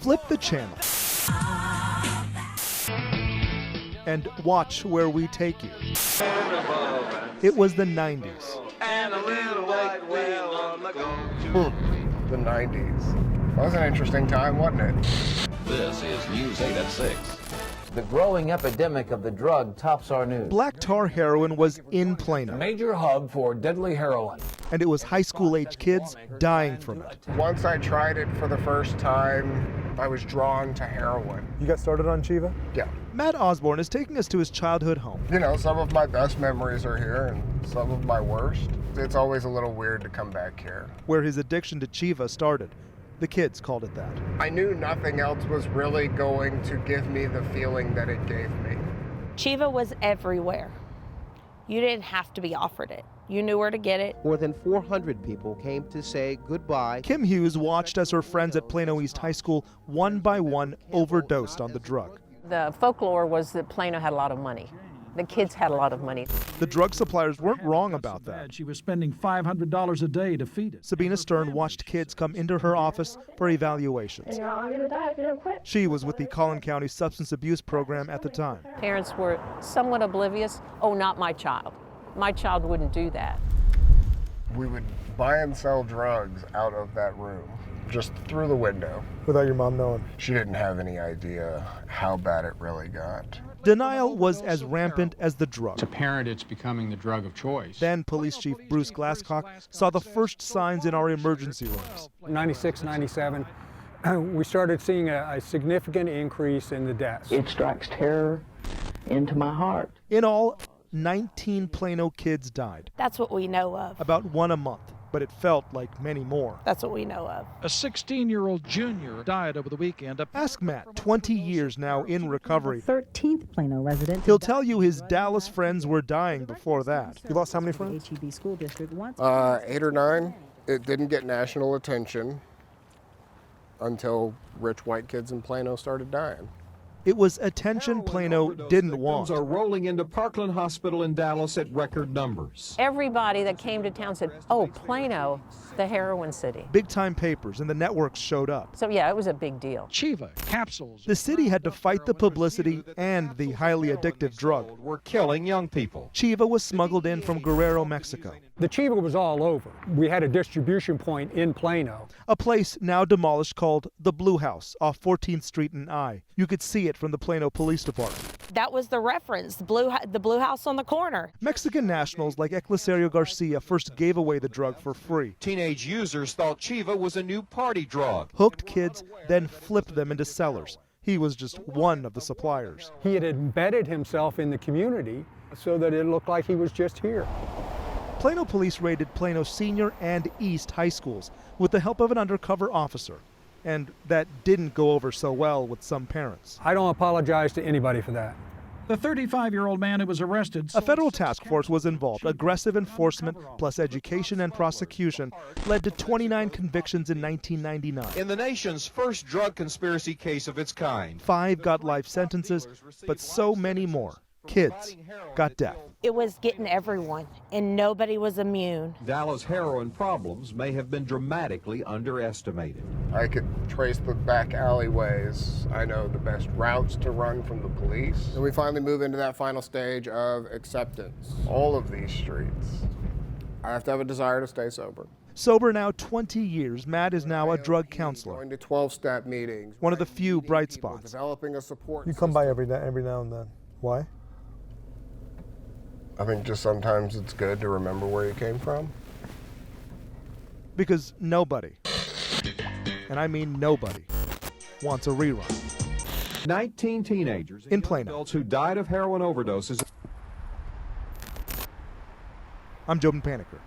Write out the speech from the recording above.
Flip the channel and watch where we take you. It was the 90s. And a little white whale on the go. The 90s. That was an interesting time, wasn't it? This is News 8 at 6. The growing epidemic of the drug tops our news. Black tar heroin was in Plano. A major hub for deadly heroin. And it was high school-age kids dying from it. Once I tried it for the first time, I was drawn to heroin. You got started on Chiva? Yeah. Matt Osborne is taking us to his childhood home. You know, some of my best memories are here and some of my worst. It's always a little weird to come back here. Where his addiction to Chiva started. The kids called it that. I knew nothing else was really going to give me the feeling that it gave me. Chiva was everywhere. You didn't have to be offered it. You knew where to get it. More than 400 people came to say goodbye. Kim Hughes watched as her friends at Plano East High School one by one overdosed on the drug. The folklore was that Plano had a lot of money. The kids had a lot of money. The drug suppliers weren't wrong about that. She was spending $500 a day to feed it. Sabina Stern watched kids come into her office for evaluations. And you're all gonna die if you don't quit. She was with the Collin County Substance Abuse Program at the time. Parents were somewhat oblivious. Oh, not my child. My child wouldn't do that. We would buy and sell drugs out of that room, just through the window. Without your mom knowing? She didn't have any idea how bad it really got. Denial was as rampant as the drug. It's apparent it's becoming the drug of choice. Then Police Chief Bruce Glasscock saw the first signs in our emergency rooms. 96, 97, we started seeing a significant increase in the deaths. It strikes terror into my heart. In all, 19 Plano kids died. That's what we know of. About one a month, but it felt like many more. That's what we know of. A 16-year-old junior died over the weekend. Ask Matt, 20 years now in recovery. 13th Plano resident. He'll tell you his Dallas friends were dying before that. You lost how many friends? HEB School District once. 8 or 9. It didn't get national attention until rich white kids in Plano started dying. It was attention Plano didn't want. Are rolling into Parkland Hospital in Dallas at record numbers. Everybody that came to town said, oh, Plano, the heroin city. Big-time papers and the networks showed up. So yeah, it was a big deal. Chiva, capsules. The city had to fight the publicity and the highly addictive drug. We're killing young people. Chiva was smuggled in from Guerrero, Mexico. The Chiva was all over. We had a distribution point in Plano. A place now demolished called the Blue House off 14th Street and I. You could see it from the Plano Police Department. That was the reference, the blue house on the corner. Mexican nationals like Eclisario Garcia first gave away the drug for free. Teenage users thought Chiva was a new party drug. Hooked kids, then flipped them into sellers. He was just one of the suppliers. He had embedded himself in the community so that it looked like he was just here. Plano police raided Plano Senior and East high schools with the help of an undercover officer. And that didn't go over so well with some parents. I don't apologize to anybody for that. The 35-year-old man who was arrested. A federal task force was involved. Aggressive enforcement plus education and prosecution led to 29 convictions in 1999. In the nation's first drug conspiracy case of its kind. 5 got life sentences, but so many more. Kids got death. It was getting everyone, and nobody was immune. Dallas heroin problems may have been dramatically underestimated. I could trace the back alleyways. I know the best routes to run from the police. And we finally move into that final stage of acceptance. All of these streets, I have to have a desire to stay sober. Sober now 20 years, Matt is now a drug counselor. Going to 12-step meetings. One of the few bright spots. Developing a support You come by every now and then. Why? I think just sometimes it's good to remember where you came from. Because nobody, and I mean nobody, wants a rerun. 19 teenagers in Plano adults who died of heroin overdoses. I'm Jobin Panicker.